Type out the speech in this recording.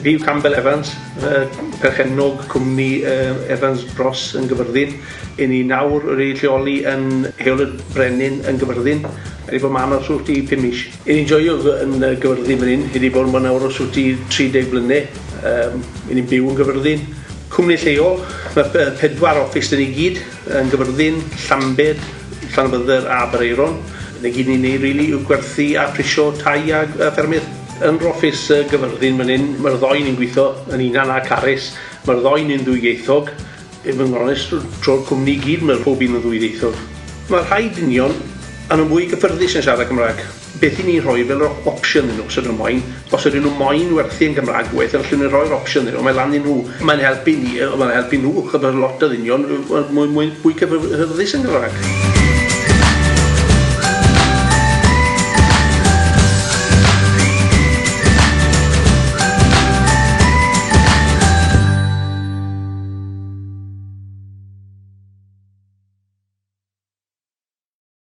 Fi yw Cambell Evans, perchennog cwmni Evans Bros yn Gyfyrddin. I ni nawr wedi lleoli yn Stryd y Brenin yn Gyfyrddin. Wedi bod man o'r sŵt i 5 mis. I ni'n joio yn Gyfyrddin fan hyn. Wedi bod man o'r sŵt i 30 blynedd. I ni'n byw yn Gyfyrddin. Cwmni lleol, mae 4 office dyn ni gyd yn Gyfyrddin, Llambed, Llanbydder a Breiron. Yn gyd ni'n neud rili yw gwerthu a prisio tai a ffermydd. Yn office Gyfyrddin fan hyn, mae'r ddoi ni'n gweithio yn unan a Caris. Mae'r ddoi ni'n ddwyieithog. I fod yn onest, tro'r cwmni gyd mae'r pob un yn ddwyieithog. Mae'r rhai dynion yn mwy gyffyrddus yn siarad Cymraeg. Beth i ni'n rhoi fel yr opsiwn yn nhw, os ydyn nhw moyn. Os ydyn nhw moyn werthu yn Gymraeg gwaith, allwn ni'n rhoi'r opsiwn yn nhw. Mae'n lan i nhw. Mae'n helpu ni, mae'n helpu nhw. Chyfod lot o ddynion mwy cyffyrddus yn Gymraeg.